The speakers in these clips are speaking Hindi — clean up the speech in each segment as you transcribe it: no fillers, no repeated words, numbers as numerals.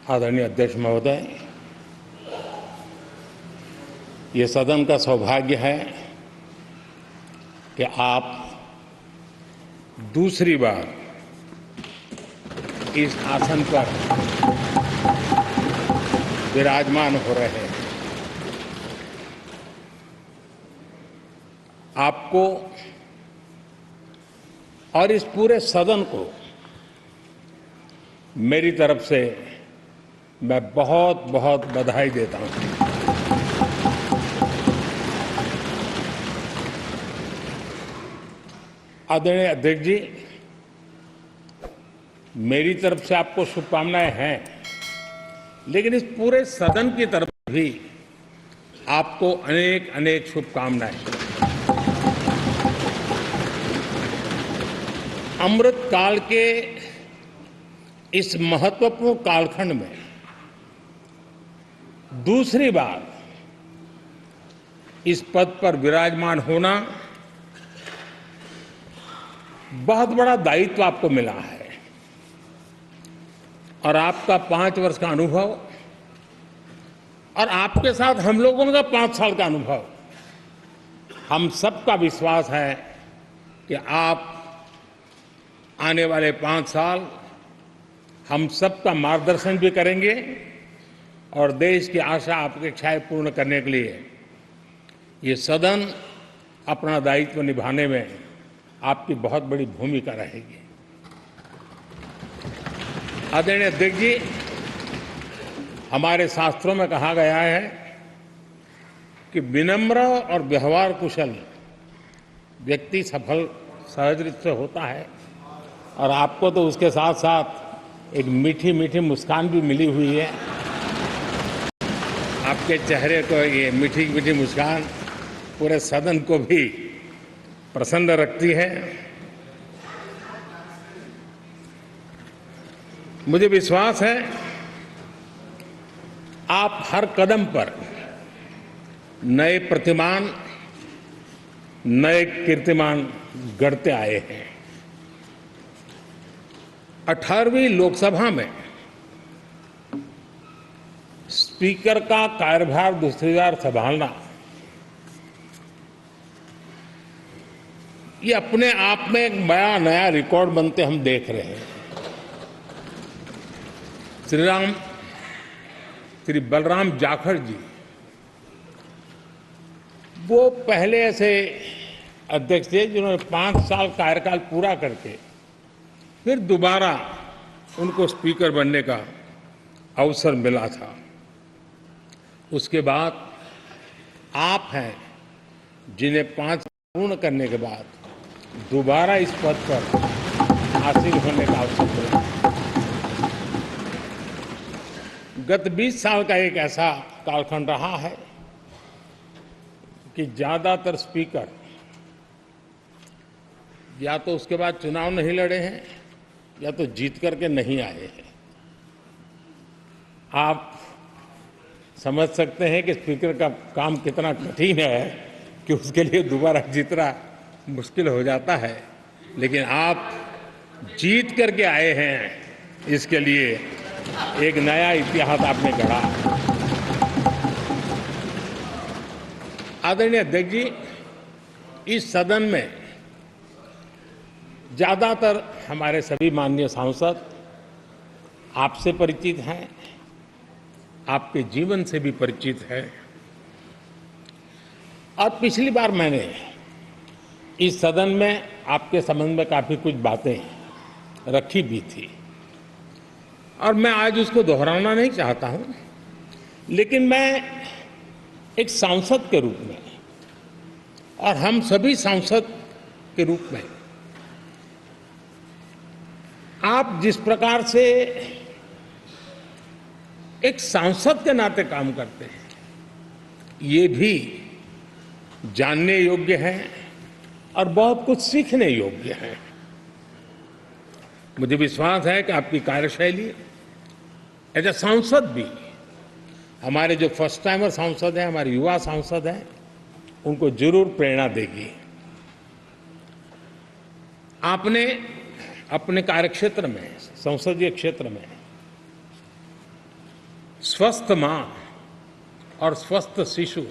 आदरणीय अध्यक्ष महोदय, ये सदन का सौभाग्य है कि आप दूसरी बार इस आसन पर विराजमान हो रहे हैं। आपको और इस पूरे सदन को मेरी तरफ से मैं बहुत बहुत बधाई देता हूं। आदरणीय अध्यक्ष जी, मेरी तरफ से आपको शुभकामनाएं हैं, लेकिन इस पूरे सदन की तरफ भी आपको अनेक अनेक शुभकामनाएं। अमृत काल के इस महत्वपूर्ण कालखंड में दूसरी बार इस पद पर विराजमान होना बहुत बड़ा दायित्व आपको मिला है और आपका 5 वर्ष का अनुभव और आपके साथ हम लोगों का 5 साल का अनुभव, हम सबका विश्वास है कि आप आने वाले 5 साल हम सबका मार्गदर्शन भी करेंगे और देश की आशा अपेक्षाएं पूर्ण करने के लिए ये सदन अपना दायित्व निभाने में आपकी बहुत बड़ी भूमिका रहेगी। आदरणीय अध्यक्ष जी, हमारे शास्त्रों में कहा गया है कि विनम्र और व्यवहार कुशल व्यक्ति सफल सहज रूप से होता है और आपको तो उसके साथ साथ एक मीठी मीठी मुस्कान भी मिली हुई है। आपके चेहरे को ये मीठी मीठी मुस्कान पूरे सदन को भी प्रसन्न रखती है। मुझे विश्वास है आप हर कदम पर नए प्रतिमान, नए कीर्तिमान गढ़ते आए हैं। 18वीं लोकसभा में स्पीकर का कार्यभार दूसरी बार संभालना ये अपने आप में एक बड़ा नया रिकॉर्ड बनते हम देख रहे हैं। श्री बलराम जाखड़ जी वो पहले ऐसे अध्यक्ष थे जिन्होंने 5 साल कार्यकाल पूरा करके फिर दोबारा उनको स्पीकर बनने का अवसर मिला था। उसके बाद आप हैं जिन्हें 5 पूर्ण करने के बाद दोबारा इस पद पर हासिल होने का अवसर मिला। गत 20 साल का एक ऐसा कालखंड रहा है कि ज्यादातर स्पीकर या तो उसके बाद चुनाव नहीं लड़े हैं या तो जीत करके नहीं आए हैं। आप समझ सकते हैं कि स्पीकर का काम कितना कठिन है कि उसके लिए दोबारा जीतना मुश्किल हो जाता है, लेकिन आप जीत करके आए हैं, इसके लिए एक नया इतिहास आपने गढ़ा। आदरणीय अध्यक्ष जी, इस सदन में ज्यादातर हमारे सभी माननीय सांसद आपसे परिचित हैं, आपके जीवन से भी परिचित है और पिछली बार मैंने इस सदन में आपके संबंध में काफी कुछ बातें रखी भी थी और मैं आज उसको दोहराना नहीं चाहता हूं, लेकिन मैं एक सांसद के रूप में और हम सभी सांसद के रूप में आप जिस प्रकार से एक सांसद के नाते काम करते हैं, ये भी जानने योग्य है और बहुत कुछ सीखने योग्य है। मुझे विश्वास है कि आपकी कार्यशैली एज ए सांसद भी हमारे जो फर्स्ट टाइमर सांसद हैं, हमारे युवा सांसद हैं, उनको जरूर प्रेरणा देगी। आपने अपने कार्यक्षेत्र में, संसदीय क्षेत्र में स्वस्थ मां और स्वस्थ शिशु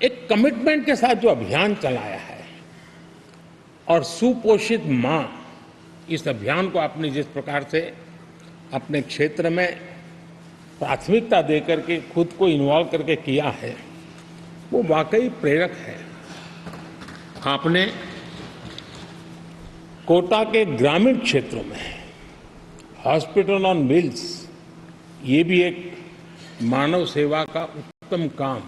एक कमिटमेंट के साथ जो अभियान चलाया है और सुपोषित मां, इस अभियान को आपने जिस प्रकार से अपने क्षेत्र में प्राथमिकता देकर के खुद को इन्वॉल्व करके किया है, वो वाकई प्रेरक है। आपने कोटा के ग्रामीण क्षेत्रों में हॉस्पिटल ऑन व्हील्स, ये भी एक मानव सेवा का उत्तम काम,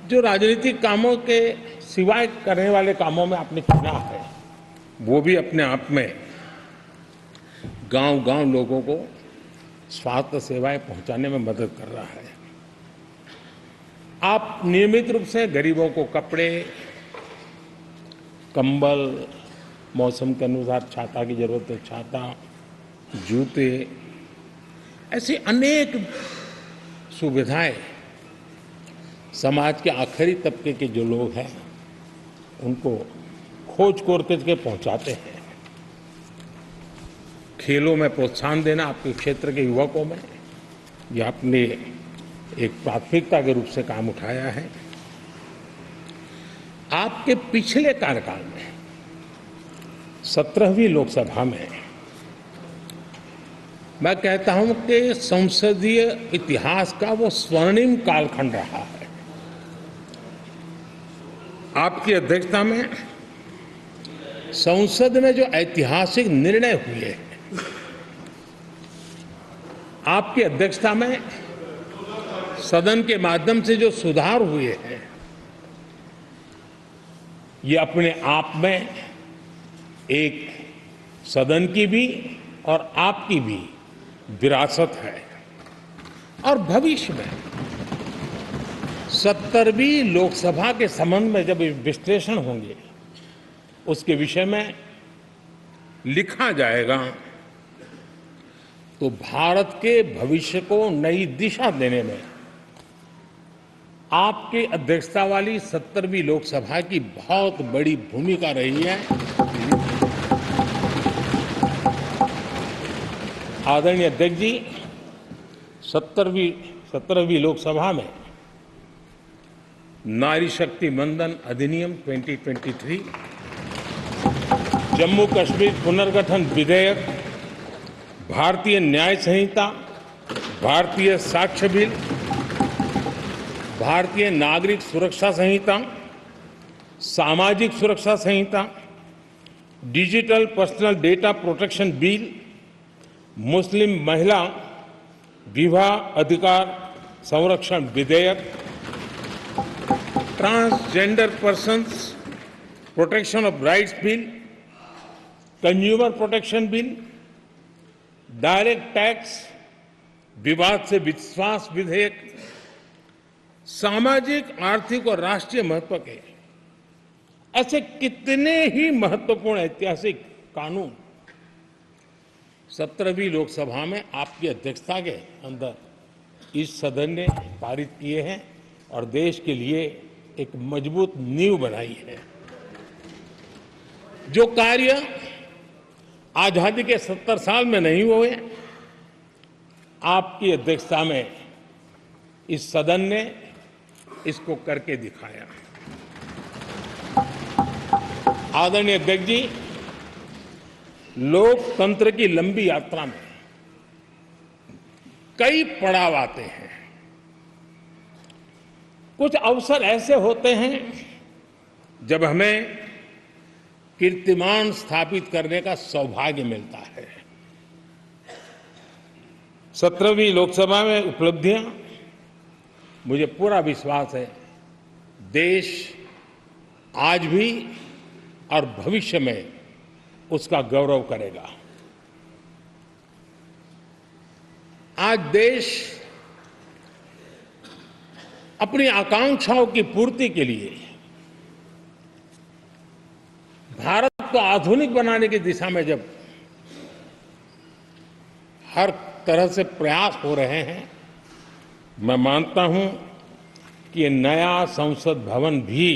जो राजनीतिक कामों के सिवाय करने वाले कामों में आपने चुना है, वो भी अपने आप में गांव-गांव लोगों को स्वास्थ्य सेवाएं पहुंचाने में मदद कर रहा है। आप नियमित रूप से गरीबों को कपड़े, कंबल, मौसम के अनुसार छाता की जरूरत है छाता, जूते, ऐसी अनेक सुविधाएं समाज के आखिरी तबके के जो लोग हैं उनको खोज करके पहुंचाते हैं। खेलों में प्रोत्साहन देना आपके क्षेत्र के युवकों में, ये आपने एक प्राथमिकता के रूप से काम उठाया है। आपके पिछले कार्यकाल में 17वीं लोकसभा में मैं कहता हूं कि संसदीय इतिहास का वो स्वर्णिम कालखंड रहा है। आपकी अध्यक्षता में संसद में जो ऐतिहासिक निर्णय हुए, आपकी अध्यक्षता में सदन के माध्यम से जो सुधार हुए हैं, ये अपने आप में एक सदन की भी और आपकी भी विरासत है। और भविष्य में 70वीं लोकसभा के संबंध में जब विश्लेषण होंगे, उसके विषय में लिखा जाएगा तो भारत के भविष्य को नई दिशा देने में आपकी अध्यक्षता वाली 70वीं लोकसभा की बहुत बड़ी भूमिका रही है। आदरणीय अध्यक्ष जी, 17वीं लोकसभा में नारी शक्ति वंदन अधिनियम 2023, जम्मू कश्मीर पुनर्गठन विधेयक, भारतीय न्याय संहिता, भारतीय साक्ष्य बिल, भारतीय नागरिक सुरक्षा संहिता, सामाजिक सुरक्षा संहिता, digital personal data protection bill, Muslim महिला विवाह अधिकार संरक्षण विधेयक, transgender persons protection of rights bill, consumer protection bill, direct tax, विवाद से विश्वास विधेयक, सामाजिक, आर्थिक और राष्ट्रीय महत्व के ऐसे कितने ही महत्वपूर्ण ऐतिहासिक कानून 17वीं लोकसभा में आपकी अध्यक्षता के अंदर इस सदन ने पारित किए हैं और देश के लिए एक मजबूत नींव बनाई है। जो कार्य आजादी के 70 साल में नहीं हुए, आपकी अध्यक्षता में इस सदन ने इसको करके दिखाया। आदरणीय अध्यक्ष जी, लोकतंत्र की लंबी यात्रा में कई पड़ाव आते हैं। कुछ अवसर ऐसे होते हैं जब हमें कीर्तिमान स्थापित करने का सौभाग्य मिलता है। 17वीं लोकसभा में उपलब्धियां, मुझे पूरा विश्वास है देश आज भी और भविष्य में उसका गौरव करेगा। आज देश अपनी आकांक्षाओं की पूर्ति के लिए भारत को आधुनिक बनाने की दिशा में जब हर तरह से प्रयास हो रहे हैं, मैं मानता हूं कि ये नया संसद भवन भी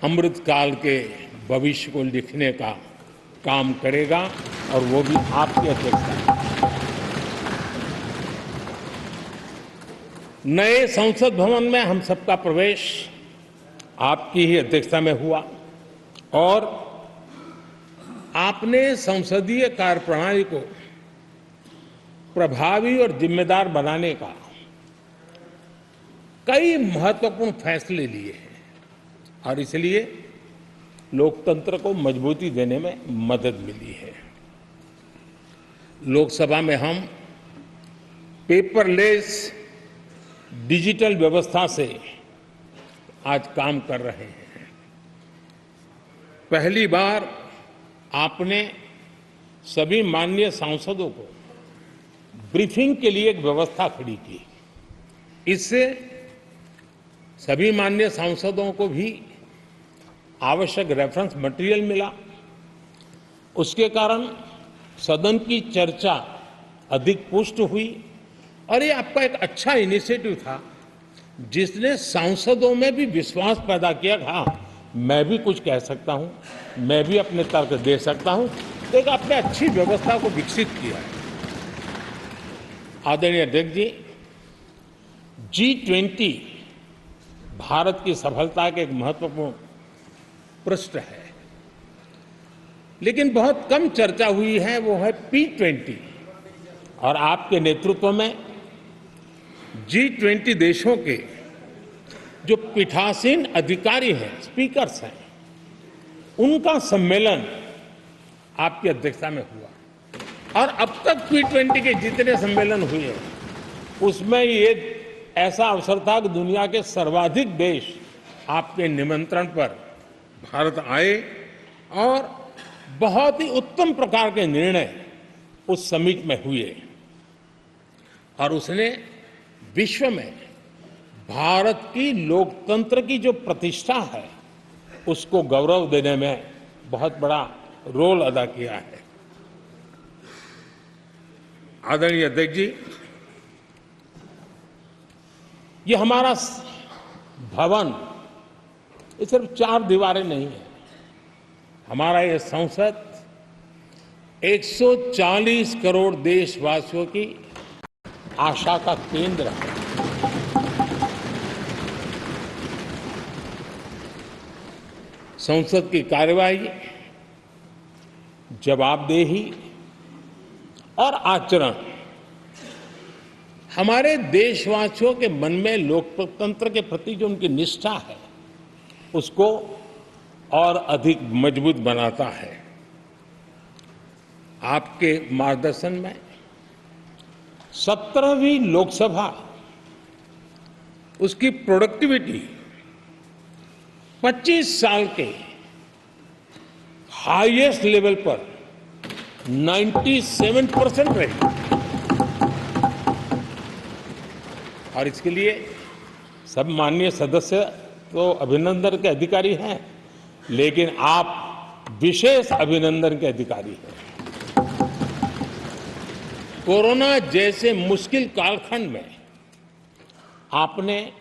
अमृतकाल के भविष्य को लिखने का काम करेगा और वो भी आपकी अध्यक्षता में। नए संसद भवन में हम सबका प्रवेश आपकी ही अध्यक्षता में हुआ और आपने संसदीय कार्यप्रणाली को प्रभावी और जिम्मेदार बनाने का कई महत्वपूर्ण फैसले लिए हैं और इसलिए लोकतंत्र को मजबूती देने में मदद मिली है। लोकसभा में हम पेपरलेस डिजिटल व्यवस्था से आज काम कर रहे हैं। पहली बार आपने सभी माननीय सांसदों को ब्रीफिंग के लिए एक व्यवस्था खड़ी की। इससे सभी माननीय सांसदों को भी आवश्यक रेफरेंस मटेरियल मिला। उसके कारण सदन की चर्चा अधिक पुष्ट हुई और ये आपका एक अच्छा इनिशिएटिव था जिसने सांसदों में भी विश्वास पैदा किया। हाँ, मैं भी कुछ कह सकता हूं, मैं भी अपने तर्क दे सकता हूं। तो एक आपने अच्छी व्यवस्था को विकसित किया है। आदरणीय अध्यक्ष जी, G20 भारत की सफलता के एक महत्वपूर्ण पृष्ठ है, लेकिन बहुत कम चर्चा हुई है, वो है P20। और आपके नेतृत्व में G20 देशों के जो पीठासीन अधिकारी हैं, स्पीकर्स हैं, उनका सम्मेलन आपकी अध्यक्षता में हुआ और अब तक P20 के जितने सम्मेलन हुए हैं उसमें ये ऐसा अवसर था कि दुनिया के सर्वाधिक देश आपके निमंत्रण पर भारत आए और बहुत ही उत्तम प्रकार के निर्णय उस समिट में हुए और उसने विश्व में भारत की लोकतंत्र की जो प्रतिष्ठा है उसको गौरव देने में बहुत बड़ा रोल अदा किया है। आदरणीय अध्यक्ष जी, ये हमारा भवन ये सिर्फ 4 दीवारें नहीं है। हमारा ये संसद 140 करोड़ देशवासियों की आशा का केंद्र है। संसद की कार्यवाही, जवाबदेही और आचरण हमारे देशवासियों के मन में लोकतंत्र के प्रति जो उनकी निष्ठा है उसको और अधिक मजबूत बनाता है। आपके मार्गदर्शन में 17वीं लोकसभा, उसकी प्रोडक्टिविटी 25 साल के हाईएस्ट लेवल पर 97% रही और इसके लिए सब माननीय सदस्य तो अभिनंदन के अधिकारी हैं, लेकिन आप विशेष अभिनंदन के अधिकारी हैं। कोरोना जैसे मुश्किल कालखंड में आपने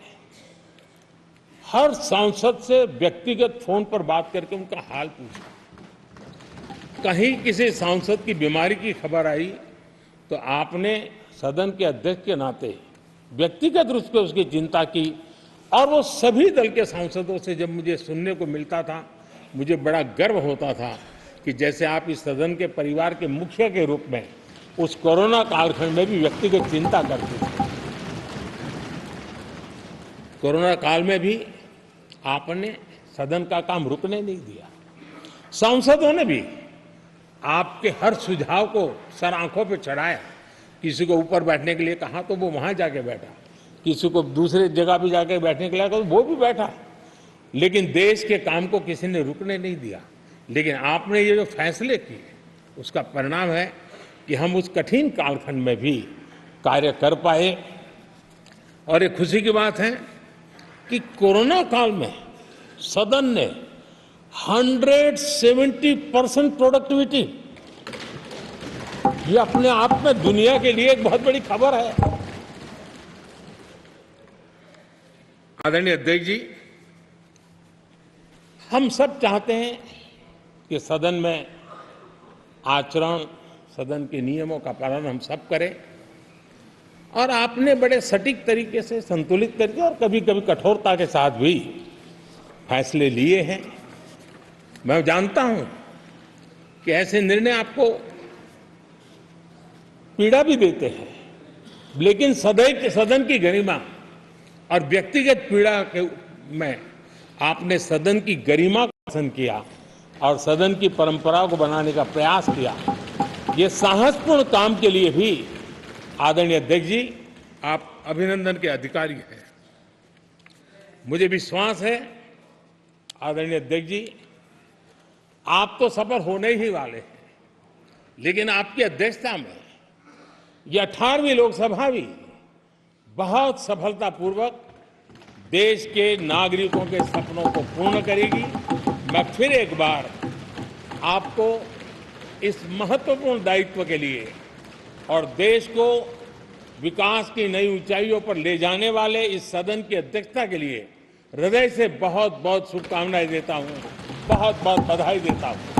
हर सांसद से व्यक्तिगत फोन पर बात करके उनका हाल पूछा। कहीं किसी सांसद की बीमारी की खबर आई तो आपने सदन के अध्यक्ष के नाते व्यक्तिगत रूप से उसकी चिंता की और वो सभी दल के सांसदों से जब मुझे सुनने को मिलता था, मुझे बड़ा गर्व होता था कि जैसे आप इस सदन के परिवार के मुखिया के रूप में उस कोरोना कालखंड में भी व्यक्तिगत चिंता करते थे। कोरोना काल में भी आपने सदन का काम रुकने नहीं दिया। सांसदों ने भी आपके हर सुझाव को सर आंखों पे चढ़ाया। किसी को ऊपर बैठने के लिए कहा तो वो वहां जाके बैठा, किसी को दूसरे जगह पे जाके बैठने के लिए कहा तो वो भी बैठा, लेकिन देश के काम को किसी ने रुकने नहीं दिया। लेकिन आपने ये जो फैसले किए उसका परिणाम है कि हम उस कठिन कालखंड में भी कार्य कर पाए। और ये खुशी की बात है कि कोरोना काल में सदन ने 170% प्रोडक्टिविटी, ये अपने आप में दुनिया के लिए एक बहुत बड़ी खबर है। आदरणीय अध्यक्ष जी, हम सब चाहते हैं कि सदन में आचरण, सदन के नियमों का पालन हम सब करें और आपने बड़े सटीक तरीके से, संतुलित करके और कभी-कभी कठोरता के साथ भी फैसले लिए हैं। मैं जानता हूं कि ऐसे निर्णय आपको पीड़ा भी देते हैं, लेकिन सदन की गरिमा और व्यक्तिगत पीड़ा के में आपने सदन की गरिमा को पसंद किया और सदन की परंपरा को बनाने का प्रयास किया। ये साहसपूर्ण काम के लिए भी आदरणीय अध्यक्ष जी, आप अभिनंदन के अधिकारी हैं। मुझे विश्वास है आदरणीय अध्यक्ष जी, आप तो सफल होने ही वाले हैं, लेकिन आपकी अध्यक्षता में यह 18वीं लोकसभा भी बहुत सफलतापूर्वक देश के नागरिकों के सपनों को पूर्ण करेगी। मैं फिर एक बार आपको इस महत्वपूर्ण दायित्व के लिए और देश को विकास की नई ऊंचाइयों पर ले जाने वाले इस सदन की अध्यक्षता के लिए हृदय से बहुत बहुत शुभकामनाएं देता हूं, बहुत बहुत बधाई देता हूं।